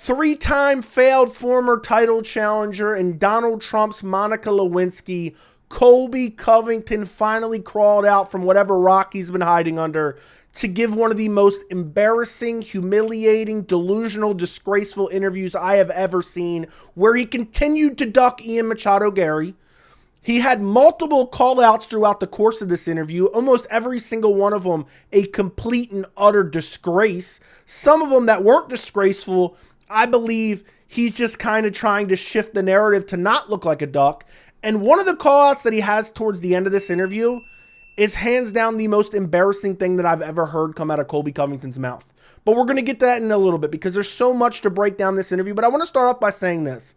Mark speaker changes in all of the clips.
Speaker 1: Three-time failed former title challenger and Donald Trump's Monica Lewinsky, Colby Covington finally crawled out from whatever rock he's been hiding under to give one of the most embarrassing, humiliating, delusional, disgraceful interviews I have ever seen, where he continued to duck Ian Machado Garry. He had multiple call-outs throughout the course of this interview, almost every single one of them a complete and utter disgrace. Some of them that weren't disgraceful, I believe he's just kind of trying to shift the narrative to not look like a duck. And one of the call-outs that he has towards the end of this interview is hands down the most embarrassing thing that I've ever heard come out of Colby Covington's mouth. But we're going to get to that in a little bit because there's so much to break down this interview. But I want to start off by saying this.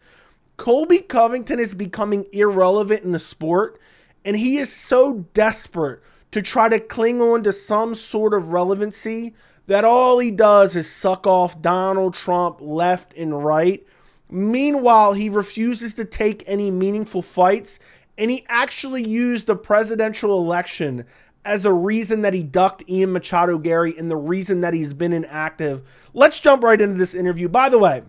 Speaker 1: Colby Covington is becoming irrelevant in the sport, and he is so desperate to try to cling on to some sort of relevancy that all he does is suck off Donald Trump left and right. Meanwhile, he refuses to take any meaningful fights, and he actually used the presidential election as a reason that he ducked Ian Machado Garry and the reason that he's been inactive. Let's jump right into this interview. By the way,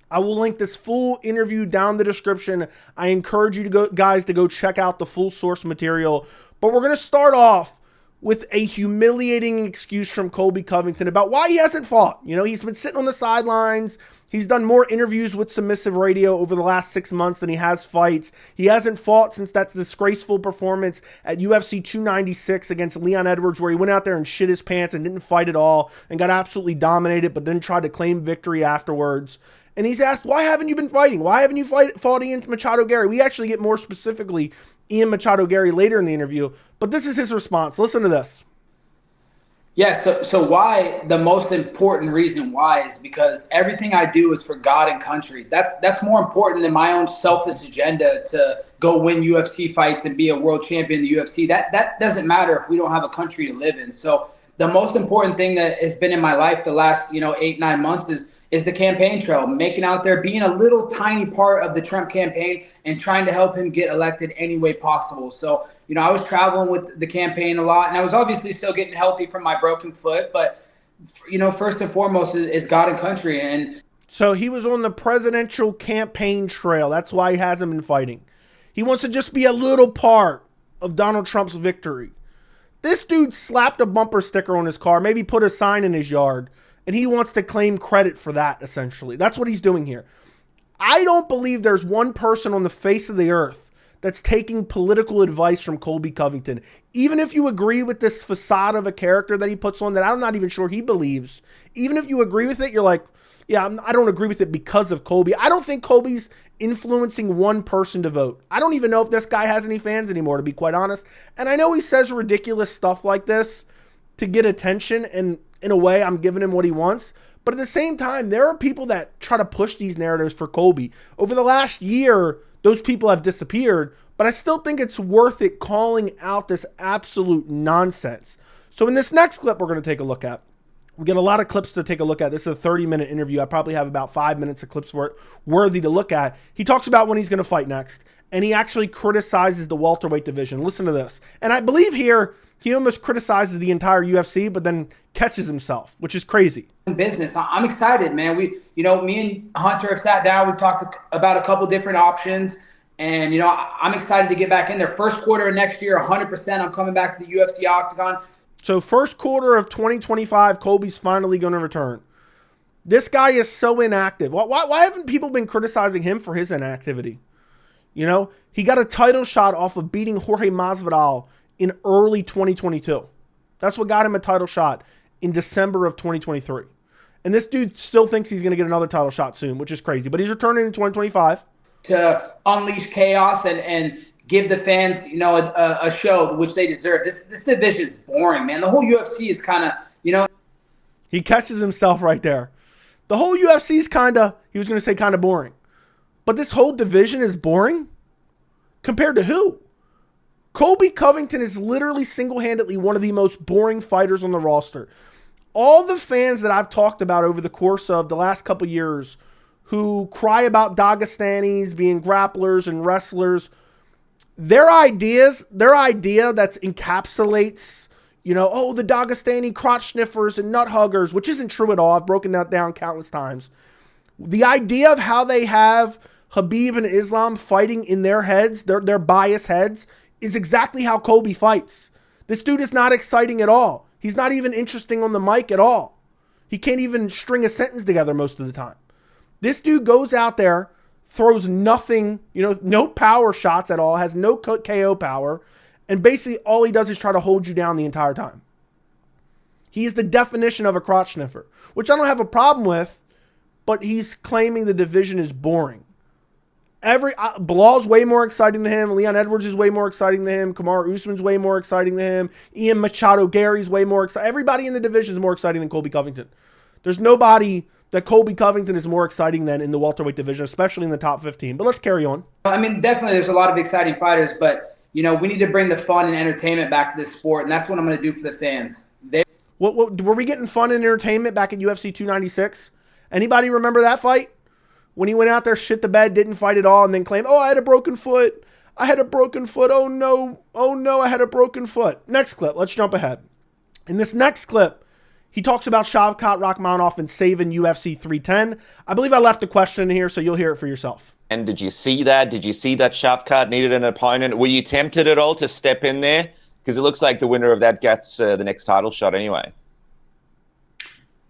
Speaker 1: I will link this full interview down in the description. I encourage you guys to go check out the full source material. But we're going to start off with a humiliating excuse from Colby Covington about why he hasn't fought. You know, he's been sitting on the sidelines. He's done more interviews with Submissive Radio over the last 6 months than he has fights. He hasn't fought since that disgraceful performance at UFC 296 against Leon Edwards, where he went out there and shit his pants and didn't fight at all and got absolutely dominated, but then tried to claim victory afterwards. And he's asked, why haven't you been fighting? Why haven't you fought Ian Machado Garry? We actually get more specifically Ian Machado Garry later in the interview, but this is his response. Listen to this.
Speaker 2: Yeah, so why, the most important reason why is because everything I do is for God and country. That's more important than my own selfish agenda to go win UFC fights and be a world champion in the UFC. That doesn't matter if we don't have a country to live in. So the most important thing that has been in my life the last 8-9 months is the campaign trail, making out there, being a little tiny part of the Trump campaign and trying to help him get elected any way possible. So, I was traveling with the campaign a lot, and I was obviously still getting healthy from my broken foot. But, first and foremost is God and country. And
Speaker 1: so he was on the presidential campaign trail. That's why he hasn't been fighting. He wants to just be a little part of Donald Trump's victory. This dude slapped a bumper sticker on his car, maybe put a sign in his yard, and he wants to claim credit for that, essentially. That's what he's doing here. I don't believe there's one person on the face of the earth that's taking political advice from Colby Covington. Even if you agree with this facade of a character that he puts on that I'm not even sure he believes, even if you agree with it, you're like, yeah, I don't agree with it because of Colby. I don't think Colby's influencing one person to vote. I don't even know if this guy has any fans anymore, to be quite honest. And I know he says ridiculous stuff like this to get attention, and in a way, I'm giving him what he wants. But at the same time, there are people that try to push these narratives for Colby. Over the last year, those people have disappeared, but I still think it's worth it calling out this absolute nonsense. So in this next clip we're going to take a look at, we get a lot of clips to take a look at. This is a 30-minute interview. I probably have about 5 minutes of clips for it worthy to look at. He talks about when he's going to fight next, and he actually criticizes the welterweight division. Listen to this. And I believe here he almost criticizes the entire UFC, but then catches himself, which is crazy.
Speaker 2: Business. I'm excited, man. Me and Hunter have sat down. We've talked about a couple different options, and I'm excited to get back in there. First quarter of next year, 100%. I'm coming back to the UFC octagon.
Speaker 1: So first quarter of 2025, Colby's finally going to return. This guy is so inactive. Why haven't people been criticizing him for his inactivity? He got a title shot off of beating Jorge Masvidal in early 2022. That's what got him a title shot in December of 2023. And this dude still thinks he's going to get another title shot soon, which is crazy. But he's returning in 2025.
Speaker 2: To unleash chaos and give the fans, a show which they deserve. This division is boring, man. The whole UFC is kind of,
Speaker 1: He catches himself right there. The whole UFC is he was going to say kind of boring. But this whole division is boring? Compared to who? Colby Covington is literally single-handedly one of the most boring fighters on the roster. All the fans that I've talked about over the course of the last couple years who cry about Dagestanis being grapplers and wrestlers, their idea that encapsulates, the Dagestani crotch sniffers and nut huggers, which isn't true at all. I've broken that down countless times. The idea of how they have Khabib and Islam fighting in their heads, their biased heads, is exactly how Colby fights. This dude is not exciting at all. He's not even interesting on the mic at all. He can't even string a sentence together most of the time. This dude goes out there, throws nothing, no power shots at all, has no KO power, and basically all he does is try to hold you down the entire time. He is the definition of a crotch sniffer, which I don't have a problem with, but he's claiming the division is boring. Bilal's way more exciting than him. Leon Edwards is way more exciting than him. Kamaru Usman's way more exciting than him. Ian Machado, Garry's way more exciting. Everybody in the division is more exciting than Colby Covington. There's nobody that Colby Covington is more exciting than in the welterweight division, especially in the top 15. But let's carry on.
Speaker 2: I mean, definitely there's a lot of exciting fighters, but, we need to bring the fun and entertainment back to this sport, and that's what I'm going to do for the fans.
Speaker 1: What were we getting fun and entertainment back at UFC 296? Anybody remember that fight? When he went out there, shit the bed, didn't fight at all, and then claimed, I had a broken foot. I had a broken foot. Oh, no, I had a broken foot. Next clip. Let's jump ahead. In this next clip, he talks about Shavkat Rakhmonov and saving UFC 310. I believe I left a question in here, so you'll hear it for yourself.
Speaker 3: And did you see that? Did you see that Shavkat needed an opponent? Were you tempted at all to step in there? Because it looks like the winner of that gets the next title shot anyway.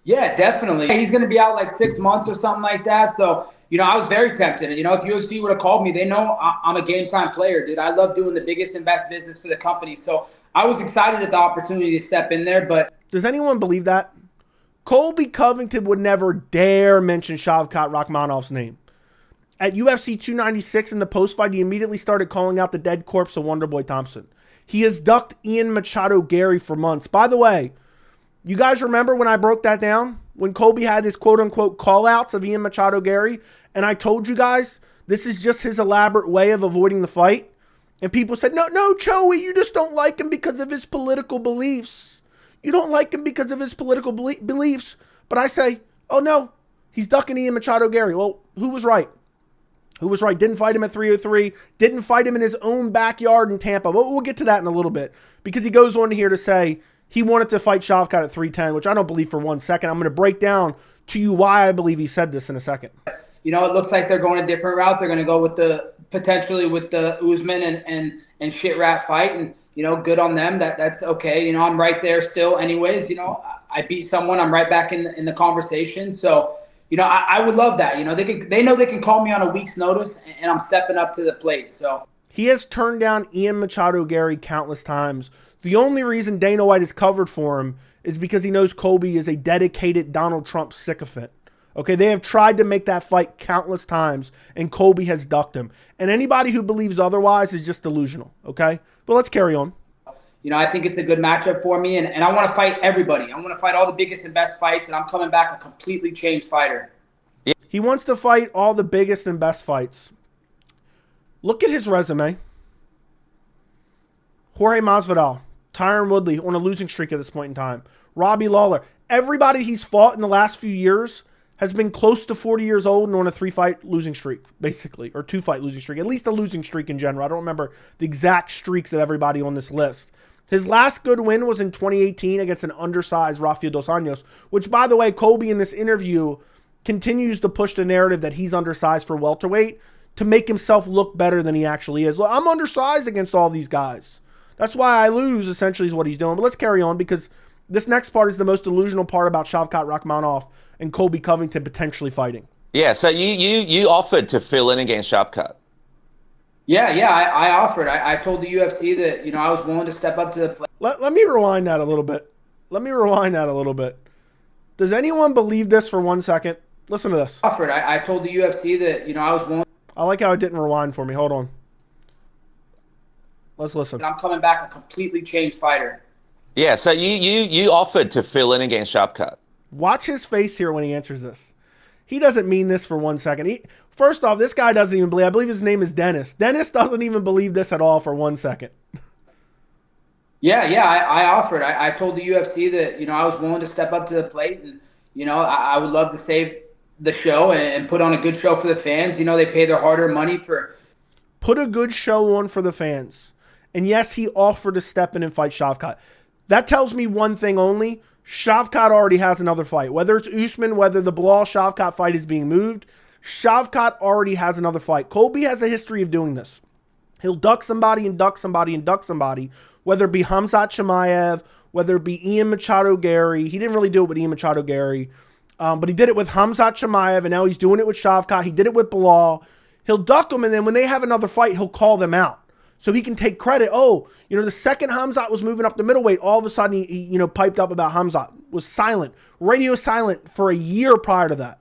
Speaker 2: Yeah, definitely. He's going to be out like 6 months or something like that, so... I was very tempted. If UFC would have called me, they know I'm a game-time player, dude. I love doing the biggest and best business for the company. So I was excited at the opportunity to step in there, but...
Speaker 1: Does anyone believe that? Colby Covington would never dare mention Shavkat Rakhmonov's name. At UFC 296 in the post-fight, he immediately started calling out the dead corpse of Wonderboy Thompson. He has ducked Ian Machado Garry for months. By the way, you guys remember when I broke that down? When Colby had his quote-unquote call-outs of Ian Machado Garry, and I told you guys this is just his elaborate way of avoiding the fight, and people said, no, Joey, you just don't like him because of his political beliefs. You don't like him because of his political beliefs. But I say, oh no, he's ducking Ian Machado Garry. Well, who was right? Who was right? Didn't fight him at 303. Didn't fight him in his own backyard in Tampa. We'll get to that in a little bit, because he goes on here to say he wanted to fight Shavkat at 310, which I don't believe for 1 second. I'm going to break down to you why I believe he said this in a second.
Speaker 2: It looks like they're going a different route. They're going to go with potentially with the Usman and shit rat fight, and good on them. That's okay. I'm right there still. Anyways, I beat someone. I'm right back in the conversation. So I would love that. They know they can call me on a week's notice, and I'm stepping up to the plate. So
Speaker 1: he has turned down Ian Machado Garry countless times. The only reason Dana White is covered for him is because he knows Colby is a dedicated Donald Trump sycophant. Okay, they have tried to make that fight countless times, and Colby has ducked him. And anybody who believes otherwise is just delusional, okay? But let's carry on.
Speaker 2: I think it's a good matchup for me, and I want to fight everybody. I want to fight all the biggest and best fights, and I'm coming back a completely changed fighter.
Speaker 1: He wants to fight all the biggest and best fights. Look at his resume. Jorge Masvidal, Tyron Woodley on a losing streak at this point in time. Robbie Lawler. Everybody he's fought in the last few years has been close to 40 years old and on a 3-fight losing streak, basically, or 2-fight losing streak. At least a losing streak in general. I don't remember the exact streaks of everybody on this list. His last good win was in 2018 against an undersized Rafael Dos Anjos, which, by the way, Colby in this interview continues to push the narrative that he's undersized for welterweight to make himself look better than he actually is. Well, I'm undersized against all these guys. That's why I lose, essentially, is what he's doing. But let's carry on, because this next part is the most delusional part about Shavkat Rakhmonov and Colby Covington potentially fighting.
Speaker 3: Yeah, so you offered to fill in against Shavkat.
Speaker 2: Yeah, I offered. I told the UFC that, I was willing to step up to the plate.
Speaker 1: Let me rewind that a little bit. Does anyone believe this for 1 second? Listen to this.
Speaker 2: I told the UFC that, I was willing.
Speaker 1: I like how it didn't rewind for me. Hold on. Let's listen.
Speaker 2: I'm coming back a completely changed fighter.
Speaker 3: Yeah, so you offered to fill in against Shavkat.
Speaker 1: Watch his face here when he answers this. He doesn't mean this for 1 second. First off, this guy doesn't even believe. I believe his name is Dennis. Dennis doesn't even believe this at all for 1 second.
Speaker 2: Yeah, I offered. I told the UFC that, I was willing to step up to the plate, and, I would love to save the show and put on a good show for the fans. They pay their hard-earned money for...
Speaker 1: Put a good show on for the fans. And yes, he offered to step in and fight Shavkat. That tells me one thing only. Shavkat already has another fight. Whether it's Usman, whether the Bilal-Shavkat fight is being moved, Shavkat already has another fight. Colby has a history of doing this. He'll duck somebody and duck somebody and duck somebody, whether it be Khamzat Chimaev, whether it be Ian Machado Garry. He didn't really do it with Ian Machado Garry, but he did it with Khamzat Chimaev, and now he's doing it with Shavkat. He did it with Bilal. He'll duck them, and then when they have another fight, he'll call them out. So he can take credit. Oh, the second Khamzat was moving up the middleweight, all of a sudden he piped up about Khamzat. Was silent. Radio silent for a year prior to that.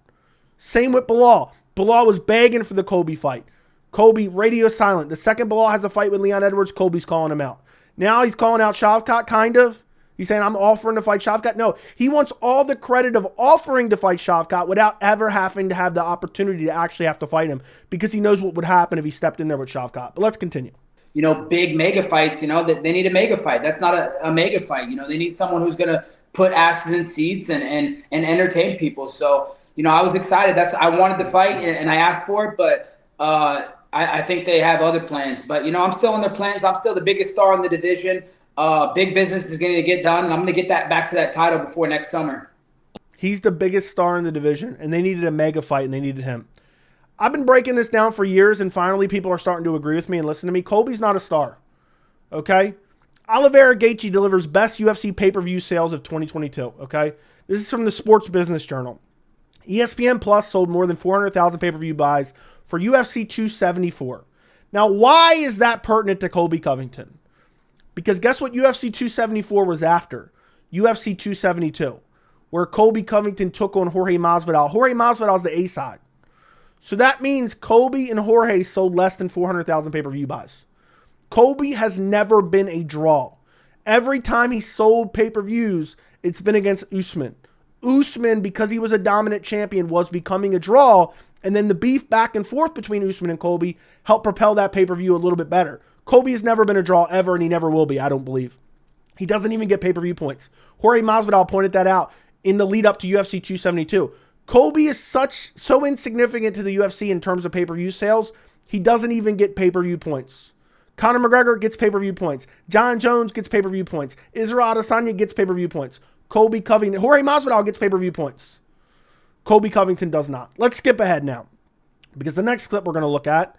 Speaker 1: Same with Bilal. Bilal was begging for the Colby fight. Colby, radio silent. The second Bilal has a fight with Leon Edwards, Colby's calling him out. Now he's calling out Shavkat, kind of. He's saying, I'm offering to fight Shavkat. No, he wants all the credit of offering to fight Shavkat without ever having to have the opportunity to actually have to fight him, because he knows what would happen if he stepped in there with Shavkat. But let's continue.
Speaker 2: Big mega fights, they need a mega fight. That's not a mega fight. They need someone who's going to put asses in seats and entertain people. So, I was excited. I wanted the fight and I asked for it, but I think they have other plans. But, I'm still in their plans. I'm still the biggest star in the division. Big business is going to get done. And I'm going to get that back to that title before next summer.
Speaker 1: He's the biggest star in the division, and they needed a mega fight, and they needed him. I've been breaking this down for years, and finally people are starting to agree with me and listen to me. Colby's not a star, okay? Oliveira Gaethje delivers best UFC pay-per-view sales of 2022, okay? This is from the Sports Business Journal. ESPN Plus sold more than 400,000 pay-per-view buys for UFC 274. Now, why is that pertinent to Colby Covington? Because guess what UFC 274 was after? UFC 272, where Colby Covington took on Jorge Masvidal. Jorge Masvidal is the A side. So that means Colby and Jorge sold less than 400,000 pay-per-view buys. Colby has never been a draw. Every time he sold pay-per-views, it's been against Usman. Usman, because he was a dominant champion, was becoming a draw, and then the beef back and forth between Usman and Colby helped propel that pay-per-view a little bit better. Colby has never been a draw ever, and he never will be, I don't believe. He doesn't even get pay-per-view points. Jorge Masvidal pointed that out in the lead up to UFC 272. Colby is so insignificant to the UFC in terms of pay-per-view sales, he doesn't even get pay-per-view points. Conor McGregor gets pay-per-view points. John Jones gets pay-per-view points. Israel Adesanya gets pay-per-view points. Colby Covington, Jorge Masvidal gets pay-per-view points. Colby Covington does not. Let's skip ahead now, because the next clip we're going to look at,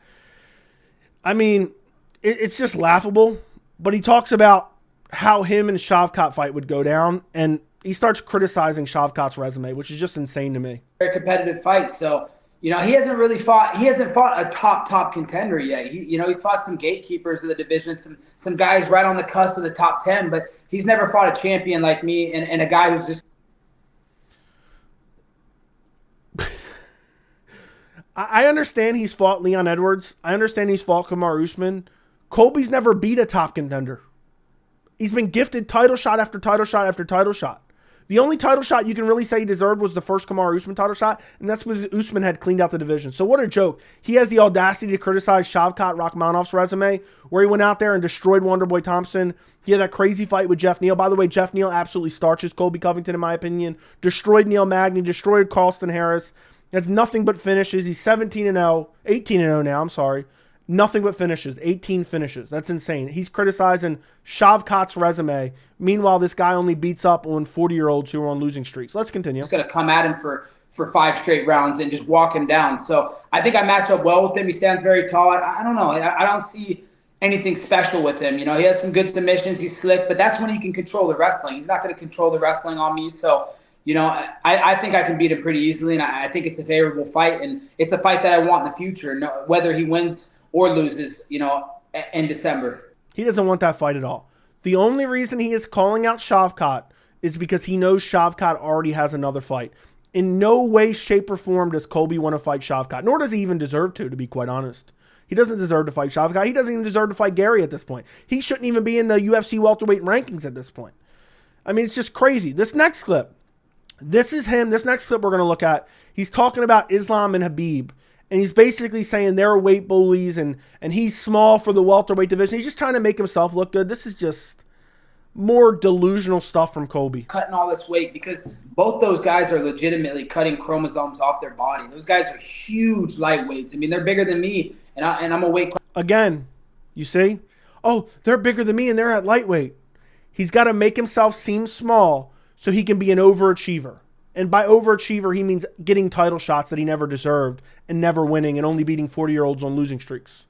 Speaker 1: it's just laughable, but he talks about how him and Shavkat fight would go down, and he starts criticizing Shavkat's resume, which is just insane to me.
Speaker 2: Very competitive fight. So, he hasn't fought a top contender yet. He's fought some gatekeepers of the division, some guys right on the cusp of the top 10, but he's never fought a champion like me and a guy who's just.
Speaker 1: I understand he's fought Leon Edwards. I understand he's fought Kamaru Usman. Colby's never beat a top contender. He's been gifted title shot after title shot after title shot. The only title shot you can really say he deserved was the first Kamaru Usman title shot, and that's because Usman had cleaned out the division. So what a joke. He has the audacity to criticize Shavkat Rakhmonov's resume, where he went out there and destroyed Wonderboy Thompson. He had that crazy fight with Jeff Neal. By the way, Jeff Neal absolutely starches Colby Covington, in my opinion. Destroyed Neil Magny, destroyed Carlston Harris. Has nothing but finishes. He's 17-0, 18-0 now, I'm sorry. Nothing but finishes, 18 finishes. That's insane. He's criticizing Shavkat's resume. Meanwhile, this guy only beats up on 40-year-olds who are on losing streaks. Let's continue.
Speaker 2: He's going to come at him for 5 straight rounds and just walk him down. So I think I match up well with him. He stands very tall. I don't know. I don't see anything special with him. He has some good submissions. He's slick, but that's when he can control the wrestling. He's not going to control the wrestling on me. So, I think I can beat him pretty easily, and I think it's a favorable fight, and it's a fight that I want in the future, whether he wins or loses, in December.
Speaker 1: He doesn't want that fight at all. The only reason he is calling out Shavkat is because he knows Shavkat already has another fight. In no way, shape, or form does Colby want to fight Shavkat, nor does he even deserve to be quite honest. He doesn't deserve to fight Shavkat. He doesn't even deserve to fight Garry at this point. He shouldn't even be in the UFC welterweight rankings at this point. It's just crazy. This next clip, this is him. This next clip we're going to look at, he's talking about Islam and Habib. And he's basically saying they're weight bullies and he's small for the welterweight division. He's just trying to make himself look good. This is just more delusional stuff from Colby.
Speaker 2: Cutting all this weight because both those guys are legitimately cutting chromosomes off their body. Those guys are huge lightweights. They're bigger than me, and I'm a weight class.
Speaker 1: Again, you see? Oh, they're bigger than me and they're at lightweight. He's got to make himself seem small so he can be an overachiever. And by overachiever, he means getting title shots that he never deserved and never winning and only beating 40-year-olds on losing streaks.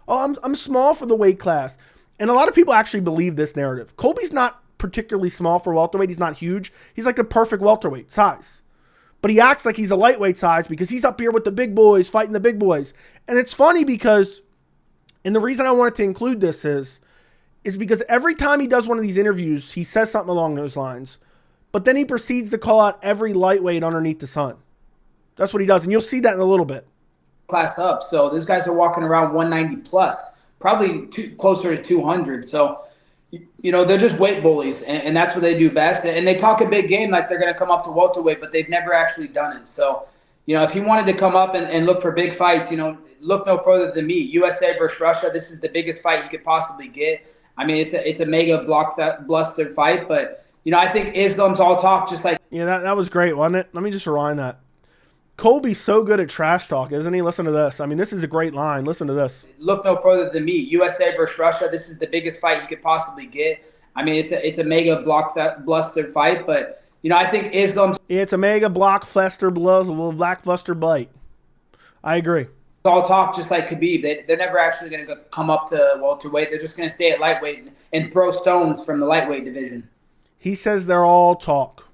Speaker 1: Oh, I'm small for the weight class. And a lot of people actually believe this narrative. Colby's not particularly small for welterweight. He's not huge. He's like the perfect welterweight size. But he acts like he's a lightweight size because he's up here with the big boys, fighting the big boys. And it's funny because, and the reason I wanted to include this is because every time he does one of these interviews, he says something along those lines. But then he proceeds to call out every lightweight underneath the sun. That's what he does. And you'll see that in a little bit.
Speaker 2: Class up. So those guys are walking around 190 plus, probably closer to 200. So, they're just weight bullies, and that's what they do best. And they talk a big game like they're going to come up to welterweight, but they've never actually done it. So, if he wanted to come up and look for big fights, look no further than me. USA versus Russia. This is the biggest fight you could possibly get. I mean, it's a mega blockbuster fight, but I think Islam's all talk, just like.
Speaker 1: Yeah, that was great, wasn't it? Let me just rewind that. Colby's so good at trash talk, isn't he? Listen to this. I mean, this is a great line. Listen to this.
Speaker 2: Look no further than me. USA versus Russia. This is the biggest fight you could possibly get. I mean, it's a mega blockbuster fight, but I think Islam's.
Speaker 1: Yeah, it's a mega blockbuster bite. I agree.
Speaker 2: All talk, just like Khabib. They're never actually going to come up to welterweight. They're just going to stay at lightweight and throw stones from the lightweight division.
Speaker 1: He says they're all talk.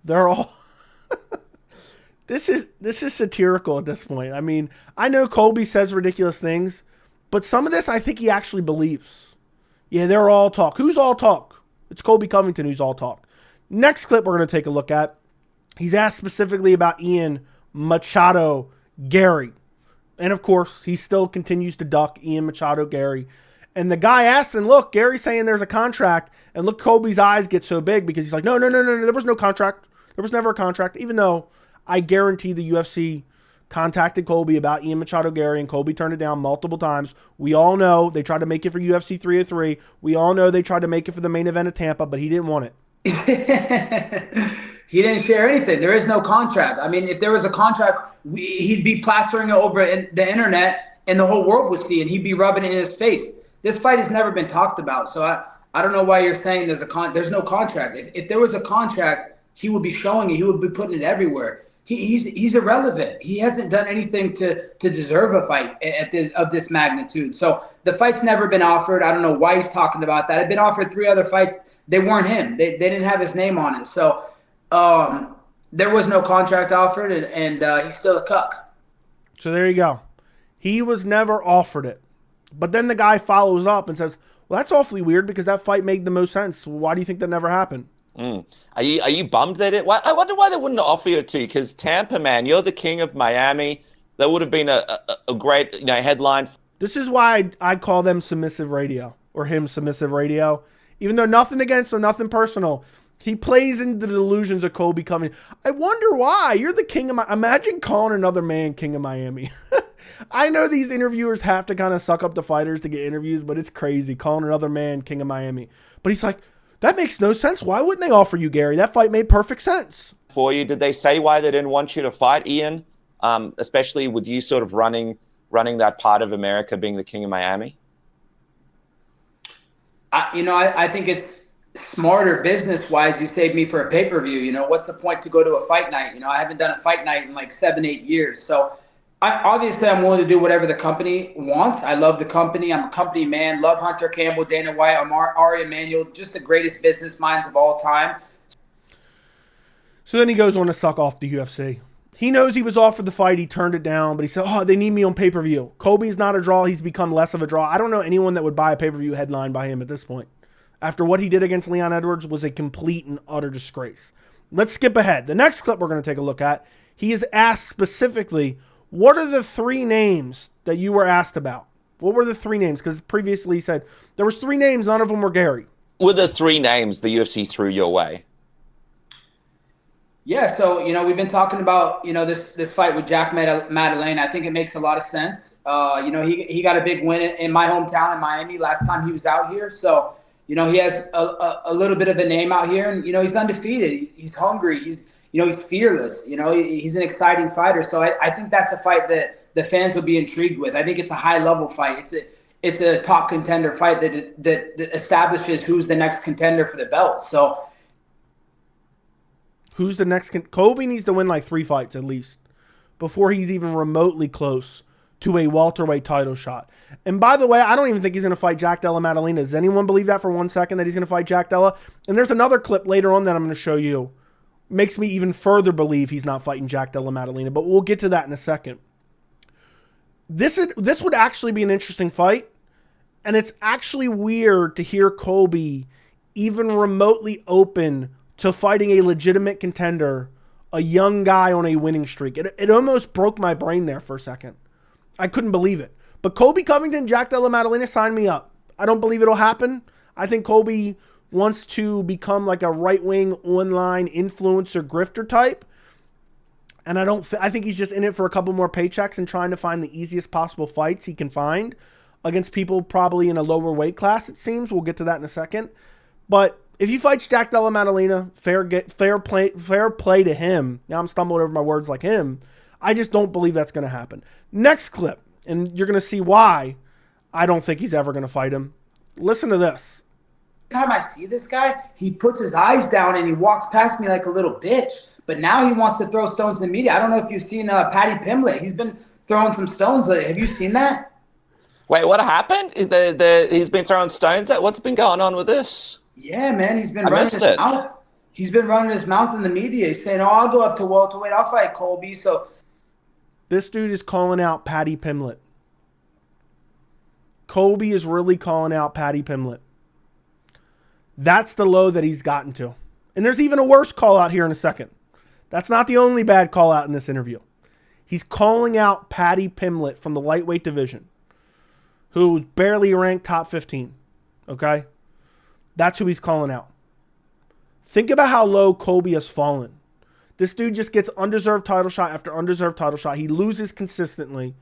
Speaker 1: They're all. This is satirical at this point. I mean, I know Colby says ridiculous things, but some of this I think he actually believes. Yeah, they're all talk. Who's all talk? It's Colby Covington who's all talk. Next clip we're going to take a look at. He's asked specifically about Ian Machado Garry. And of course, he still continues to duck Ian Machado Garry. And the guy asked him, look, Gary's saying there's a contract. And look, Colby's eyes get so big because he's like, no, there was no contract. There was never a contract, even though I guarantee the UFC contacted Colby about Ian Machado Garry, and Colby turned it down multiple times. We all know they tried to make it for UFC 303. We all know they tried to make it for the main event of Tampa, but he didn't want it.
Speaker 2: He didn't share anything. There is no contract. I mean, if there was a contract, he'd be plastering it over the internet, and the whole world would see it. He'd be rubbing it in his face. This fight has never been talked about, so I don't know why you're saying there's no contract. If there was a contract, he would be showing it. He would be putting it everywhere. He's irrelevant. He hasn't done anything to deserve a fight of this magnitude. So the fight's never been offered. I don't know why he's talking about that. I've been offered 3 other fights. They weren't him. They didn't have his name on it. So there was no contract offered, and he's still a cuck.
Speaker 1: So there you go. He was never offered it. But then the guy follows up and says, well, that's awfully weird because that fight made the most sense. Why do you think that never happened?
Speaker 3: Are you bummed that I wonder why they wouldn't offer you to you? Because Tampa, man, you're the king of Miami. That would have been a great headline.
Speaker 1: This is why I call them submissive radio, or him submissive radio. Even though nothing against him, nothing personal. He plays into the delusions of Colby Covington. I wonder why. You're the king of Miami. Imagine calling another man king of Miami. I know these interviewers have to kind of suck up the fighters to get interviews, but it's crazy calling another man king of Miami. But he's like, that makes no sense. Why wouldn't they offer you, Garry? That fight made perfect sense.
Speaker 3: For you, did they say why they didn't want you to fight Ian? Especially with you sort of running that part of America, being the king of Miami?
Speaker 2: I think it's smarter business-wise. You saved me for a pay-per-view. What's the point to go to a fight night? I haven't done a fight night in like 7-8 years. So obviously I'm willing to do whatever the company wants. I love the company. I'm a company man. Love Hunter Campbell, Dana White, Ari Emanuel, just the greatest business minds of all time.
Speaker 1: So then he goes on to suck off the UFC. He knows he was offered the fight. He turned it down, but he said, they need me on pay-per-view. Colby's not a draw. He's become less of a draw. I don't know anyone that would buy a pay-per-view headline by him at this point. After what he did against Leon Edwards was a complete and utter disgrace. Let's skip ahead. The next clip we're going to take a look at, he is asked specifically, what are the 3 names that you were asked about? What were the 3 names? Because previously he said there was 3 names, none of them were Garry.
Speaker 3: Were the 3 names the UFC threw your way?
Speaker 2: Yeah, so we've been talking about this fight with Jack Maddalena. I think it makes a lot of sense. He got a big win in my hometown in Miami last time he was out here. So he has a little bit of a name out here, and he's undefeated. He's hungry. He's fearless. He's an exciting fighter. So I think that's a fight that the fans will be intrigued with. I think it's a high level fight. It's a top contender fight that establishes who's the next contender for the belt. So
Speaker 1: Who's the next? Colby needs to win like 3 fights at least before he's even remotely close to a welterweight title shot. And by the way, I don't even think he's going to fight Jack Della Maddalena. Does anyone believe that for 1 second that he's going to fight Jack Della? And there's another clip later on that I'm going to show you. Makes me even further believe he's not fighting Jack Della Maddalena, but we'll get to that in a second. This would actually be an interesting fight, and it's actually weird to hear Colby even remotely open to fighting a legitimate contender, a young guy on a winning streak. It almost broke my brain there for a second. I couldn't believe it. But Colby Covington, Jack Della Maddalena, sign me up. I don't believe it'll happen. I think Colby wants to become like a right-wing online influencer grifter type. And I think he's just in it for a couple more paychecks and trying to find the easiest possible fights he can find against people probably in a lower weight class, it seems. We'll get to that in a second. But if he fights Jack Della Maddalena, fair play to him. Now I'm stumbling over my words like him. I just don't believe that's going to happen. Next clip, and you're going to see why I don't think he's ever going to fight him. Listen to this.
Speaker 2: Every time I see this guy, he puts his eyes down and he walks past me like a little bitch. But now he wants to throw stones in the media. I don't know if you've seen Paddy Pimblett. He's been throwing some stones. Have you seen that?
Speaker 3: Wait, what happened? He's been throwing stones at? What's been going on with this?
Speaker 2: Yeah, man. He's been running his mouth. He's been running his mouth in the media. He's saying, I'll go up to welterweight. I'll fight Colby. So
Speaker 1: this dude is calling out Paddy Pimblett. Colby is really calling out Paddy Pimblett. That's the low that he's gotten to. And there's even a worse call out here in a second. That's not the only bad call out in this interview. He's calling out Paddy Pimblett from the lightweight division, who's barely ranked top 15. Okay? That's who he's calling out. Think about how low Colby has fallen. This dude just gets undeserved title shot after undeserved title shot. He loses consistently.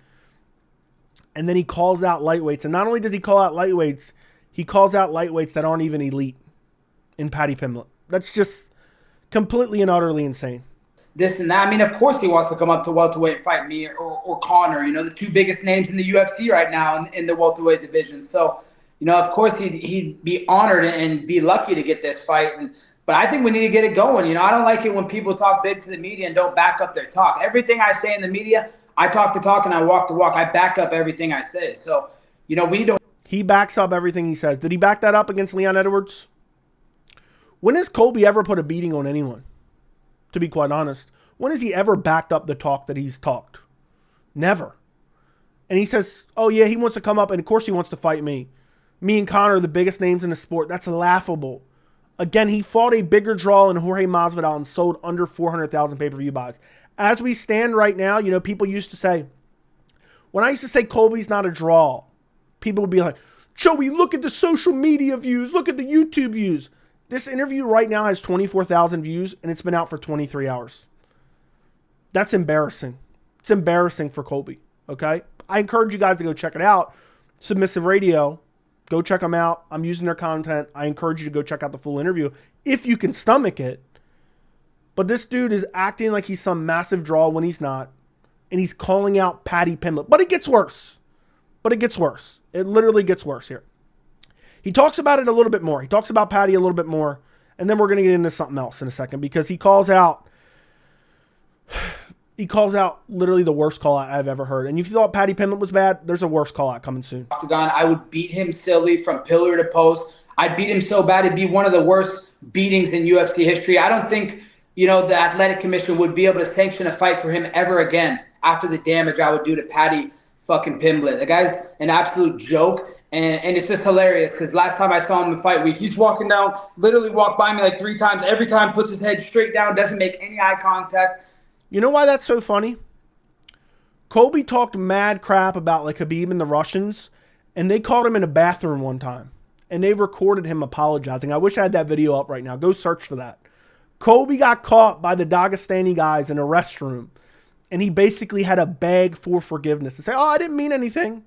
Speaker 1: And then he calls out lightweights. And not only does he call out lightweights, he calls out lightweights that aren't even elite in Paddy Pimblett. That's just completely and utterly insane.
Speaker 2: This and that. I mean, of course he wants to come up to welterweight and fight me or Conor, the two biggest names in the UFC right now in the welterweight division. So, of course he'd be honored and be lucky to get this fight. But I think we need to get it going. I don't like it when people talk big to the media and don't back up their talk. Everything I say in the media, I talk the talk and I walk the walk. I back up everything I say. So, we need to.
Speaker 1: He backs up everything he says. Did he back that up against Leon Edwards? When has Colby ever put a beating on anyone? To be quite honest. When has he ever backed up the talk that he's talked? Never. And he says, oh yeah, he wants to come up and of course he wants to fight me. Me and Conor are the biggest names in the sport. That's laughable. Again, he fought a bigger draw in Jorge Masvidal and sold under 400,000 pay-per-view buys. As we stand right now, people used to say, when I used to say Colby's not a draw, people would be like, Joey, look at the social media views. Look at the YouTube views. This interview right now has 24,000 views and it's been out for 23 hours. That's embarrassing. It's embarrassing for Colby, okay? I encourage you guys to go check it out. Submissive Radio. Go check them out. I'm using their content. I encourage you to go check out the full interview if you can stomach it. But this dude is acting like he's some massive draw when he's not. And he's calling out Paddy Pimblett. But it gets worse. It literally gets worse here. He talks about it a little bit more. He talks about Paddy a little bit more. And then we're going to get into something else in a second. Because he calls out literally the worst call out I've ever heard. And if you thought Paddy Pimblett was bad, there's a worse call out coming soon.
Speaker 2: Octagon, I would beat him silly from pillar to post. I'd beat him so bad it'd be one of the worst beatings in UFC history. I don't think, the athletic commission would be able to sanction a fight for him ever again after the damage I would do to Paddy fucking Pimblett. The guy's an absolute joke. And it's just hilarious because last time I saw him in fight week, he's walking down, literally walked by me like 3 times. Every time puts his head straight down, doesn't make any eye contact.
Speaker 1: You know why that's so funny? Colby talked mad crap about like Khabib and the Russians, and they caught him in a bathroom one time, and they recorded him apologizing. I wish I had that video up right now. Go search for that. Colby got caught by the Dagestani guys in a restroom, and he basically had to beg for forgiveness and say, I didn't mean anything.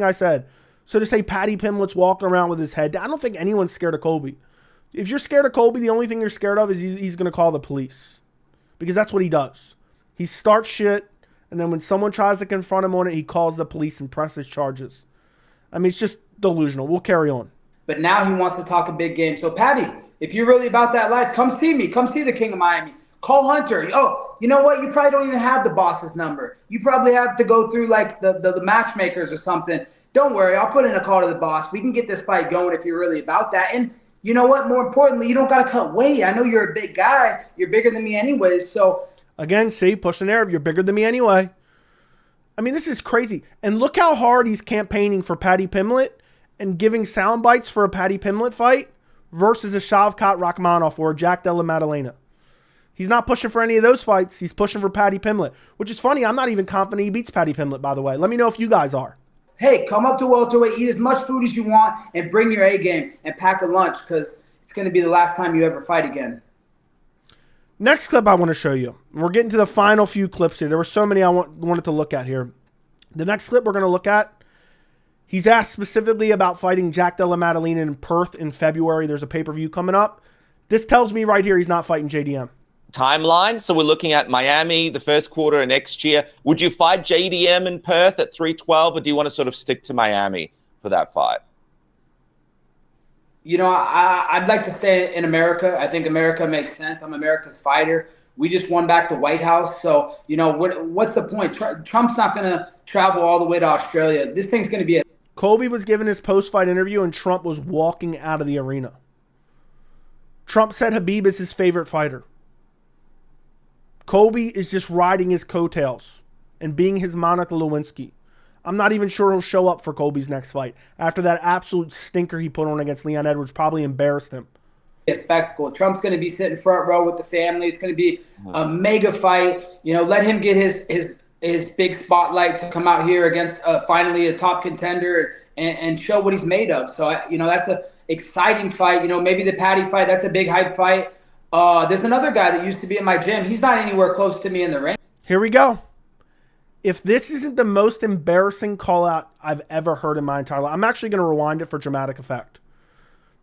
Speaker 1: I said. So to say Paddy Pimblett's walking around with his head down, I don't think anyone's scared of Colby. If you're scared of Colby, the only thing you're scared of is he's going to call the police. Because that's what he does. He starts shit, and then when someone tries to confront him on it, he calls the police and presses charges. I mean, it's just delusional. We'll carry on.
Speaker 2: But now he wants to talk a big game. So, Paddy, if you're really about that life, come see me. Come see the King of Miami. Call Hunter. Oh, you know what? You probably don't even have the boss's number. You probably have to go through like the matchmakers or something. Don't worry. I'll put in a call to the boss. We can get this fight going if you're really about that. And you know what? More importantly, you don't got to cut weight. I know you're a big guy. You're bigger than me anyways. So
Speaker 1: again, see, push the narrative. You're bigger than me anyway. I mean, this is crazy. And look how hard he's campaigning for Paddy Pimblett and giving sound bites for a Paddy Pimblett fight versus a Shavkat Rakhmonov or a Della Maddalena. He's not pushing for any of those fights. He's pushing for Paddy Pimblett, which is funny. I'm not even confident he beats Paddy Pimblett, by the way. Let me know if you guys are.
Speaker 2: Hey, come up to welterweight, eat as much food as you want, and bring your A game and pack a lunch because it's going to be the last time you ever fight again.
Speaker 1: Next clip I want to show you. We're getting to the final few clips here. There were so many I wanted to look at here. The next clip we're going to look at, he's asked specifically about fighting Jack Della Maddalena in Perth in February. There's a pay-per-view coming up. This tells me right here he's not fighting JDM.
Speaker 3: Timeline. So we're looking at Miami the first quarter of next year. Would you fight JDM in Perth at 312, or do you want to sort of stick to Miami for that fight?
Speaker 2: You know, I'd like to stay in America. I think America makes sense. I'm America's fighter. We just won back the White House. So, you know, what's the point? Trump's not going to travel all the way to Australia. This thing's going to be a...
Speaker 1: Colby was given his post-fight interview, and Trump was walking out of the arena. Trump said Khabib is his favorite fighter. Colby is just riding his coattails and being his Monica Lewinsky. I'm not even sure he'll show up for Colby's next fight after that absolute stinker he put on against Leon Edwards. Probably embarrassed him.
Speaker 2: A spectacle. Trump's going to be sitting front row with the family. It's going to be a mega fight. You know, let him get his big spotlight to come out here against finally a top contender and show what he's made of. So, you know, that's a exciting fight. You know, maybe the Paddy fight, that's a big hype fight. There's another guy that used to be in my gym. He's not anywhere close to me in the ring.
Speaker 1: Here we go. If this isn't the most embarrassing call out I've ever heard in my entire life, I'm actually going to rewind it for dramatic effect.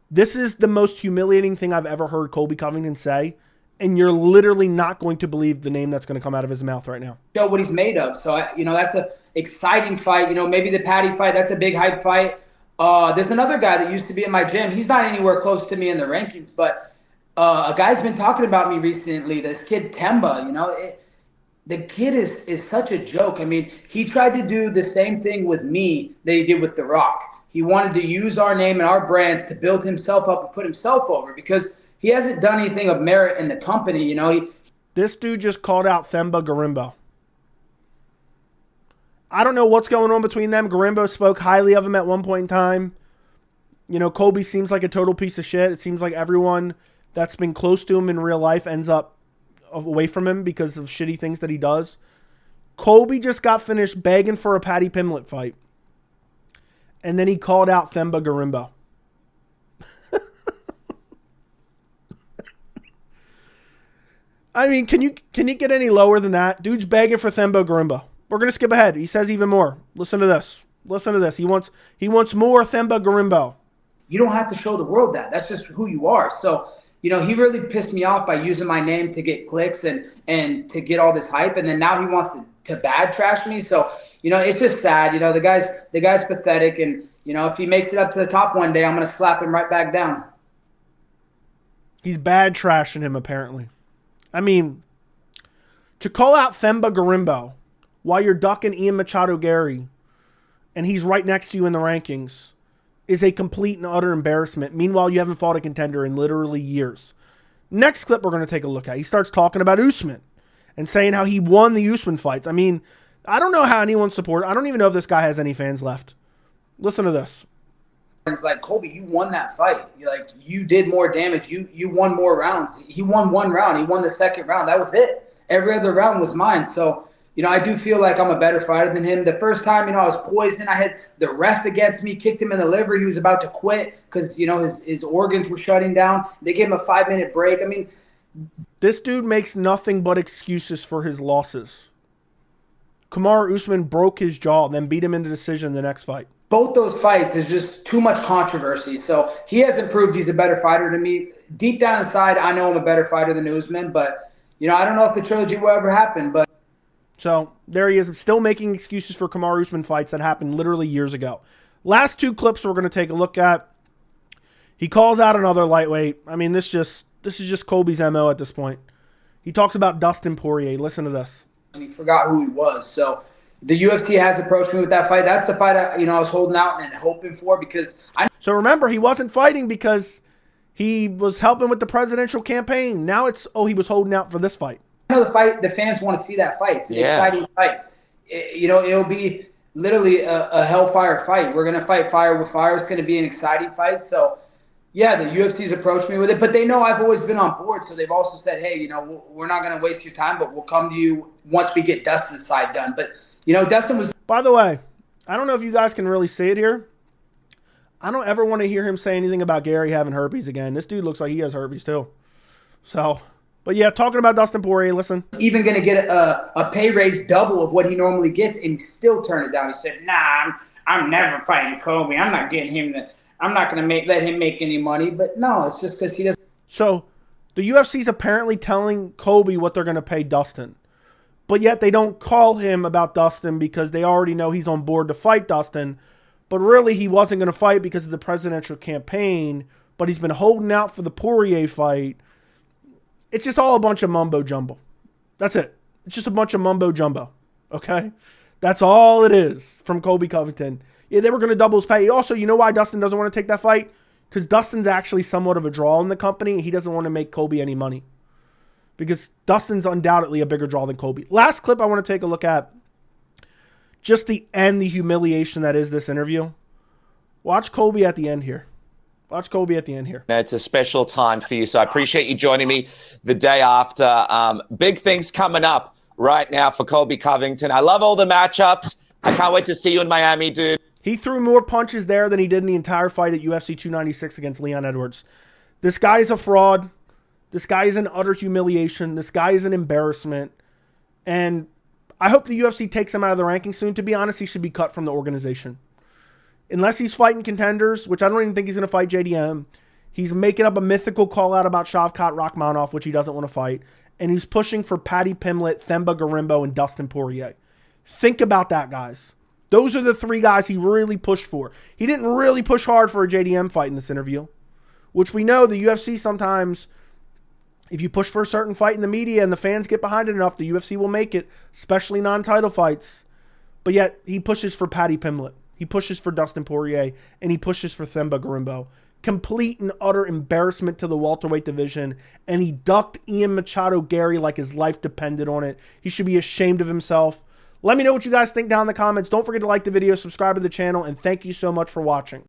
Speaker 1: This is the most humiliating thing I've ever heard Colby Covington say, and you're literally not going to believe the name that's going to come out of his mouth right now.
Speaker 2: Show what he's made of. So, you know, that's a exciting fight. You know, maybe the Paddy fight, that's a big hype fight. There's another guy that used to be in my gym. He's not anywhere close to me in the rankings, but a guy's been talking about me recently, this kid Temba, you know. The kid is such a joke. I mean, he tried to do the same thing with me that he did with The Rock. He wanted to use our name and our brands to build himself up and put himself over because he hasn't done anything of merit in the company. You know,
Speaker 1: this dude just called out Themba Gorimbo. I don't know what's going on between them. Gorimbo spoke highly of him at one point in time. You know, Colby seems like a total piece of shit. It seems like everyone that's been close to him in real life ends up away from him because of shitty things that he does. Colby just got finished begging for a Paddy Pimblett fight. And then he called out Themba Gorimbo. I mean, can you get any lower than that? Dude's begging for Themba Gorimbo. We're going to skip ahead. He says even more. Listen to this. Listen to this. He wants more Themba Gorimbo.
Speaker 2: You don't have to show the world that. That's just who you are. So, you know, he really pissed me off by using my name to get clicks and to get all this hype. And then now he wants to bad trash me. So, you know, it's just sad. You know, the guy's pathetic. And, you know, if he makes it up to the top one day, I'm going to slap him right back down.
Speaker 1: He's bad trashing him, apparently. I mean, to call out Themba Gorimbo while you're ducking Ian Machado Garry and he's right next to you in the rankings is a complete and utter embarrassment. Meanwhile, you haven't fought a contender in literally years. Next clip we're going to take a look at. He starts talking about Usman and saying how he won the Usman fights. I mean, I don't know how anyone supports. I don't even know if this guy has any fans left. Listen to this.
Speaker 2: It's like, Colby, you won that fight. You did more damage. You won more rounds. He won one round. He won the second round. That was it. Every other round was mine. So, you know, I do feel like I'm a better fighter than him. The first time, you know, I was poisoned. I had the ref against me, kicked him in the liver. He was about to quit because, you know, his organs were shutting down. They gave him a 5-minute break. I mean,
Speaker 1: this dude makes nothing but excuses for his losses. Kamaru Usman broke his jaw, then beat him into decision the next fight.
Speaker 2: Both those fights is just too much controversy. So he hasn't proved he's a better fighter to me. Deep down inside, I know I'm a better fighter than Usman, but, you know, I don't know if the trilogy will ever happen, but.
Speaker 1: So there he is, still making excuses for Kamaru Usman fights that happened literally years ago. Last two clips we're going to take a look at. He calls out another lightweight. I mean, this is just Colby's MO at this point. He talks about Dustin Poirier. Listen to this.
Speaker 2: He forgot who he was. So the UFC has approached me with that fight. That's the fight I was holding out and hoping for because
Speaker 1: So remember, he wasn't fighting because he was helping with the presidential campaign. Now it's, he was holding out for this fight.
Speaker 2: I know the fans want to see that fight. It's an exciting fight. It'll be literally a hellfire fight. We're going to fight fire with fire. It's going to be an exciting fight. So, yeah, the UFC's approached me with it, but they know I've always been on board. So they've also said, hey, we're not going to waste your time, but we'll come to you once we get Dustin's side done. But, Dustin was.
Speaker 1: By the way, I don't know if you guys can really see it here. I don't ever want to hear him say anything about Garry having herpes again. This dude looks like he has herpes too. So, but yeah, talking about Dustin Poirier, listen.
Speaker 2: Even going to get a pay raise double of what he normally gets and still turn it down. He said, nah, I'm never fighting Colby. I'm not getting him I'm not going to let him make any money. But no, it's just because he doesn't.
Speaker 1: So the UFC's apparently telling Colby what they're going to pay Dustin. But yet they don't call him about Dustin because they already know he's on board to fight Dustin. But really he wasn't going to fight because of the presidential campaign. But he's been holding out for the Poirier fight. It's just all a bunch of mumbo jumbo. That's it. It's just a bunch of mumbo jumbo. Okay? That's all it is from Colby Covington. Yeah, they were going to double his pay. Also, you know why Dustin doesn't want to take that fight? Because Dustin's actually somewhat of a draw in the company. He doesn't want to make Colby any money. Because Dustin's undoubtedly a bigger draw than Colby. Last clip I want to take a look at. Just the humiliation that is this interview. Watch Colby at the end here. Watch Colby at the end here.
Speaker 3: It's a special time for you, so I appreciate you joining me the day after. Big things coming up right now for Colby Covington. I love all the matchups. I can't wait to see you in Miami, dude.
Speaker 1: He threw more punches there than he did in the entire fight at UFC 296 against Leon Edwards. This guy is a fraud. This guy is an utter humiliation. This guy is an embarrassment. And I hope the UFC takes him out of the rankings soon. To be honest, he should be cut from the organization. Unless he's fighting contenders, which I don't even think he's going to fight JDM. He's making up a mythical call-out about Shavkat Rakhmonov, which he doesn't want to fight. And he's pushing for Paddy Pimblett, Themba Gorimbo, and Dustin Poirier. Think about that, guys. Those are the three guys he really pushed for. He didn't really push hard for a JDM fight in this interview, which we know the UFC sometimes, if you push for a certain fight in the media and the fans get behind it enough, the UFC will make it, especially non-title fights. But yet, he pushes for Paddy Pimblett. He pushes for Dustin Poirier, and he pushes for Themba Gorimbo. Complete and utter embarrassment to the welterweight division, and he ducked Ian Machado Garry like his life depended on it. He should be ashamed of himself. Let me know what you guys think down in the comments. Don't forget to like the video, subscribe to the channel, and thank you so much for watching.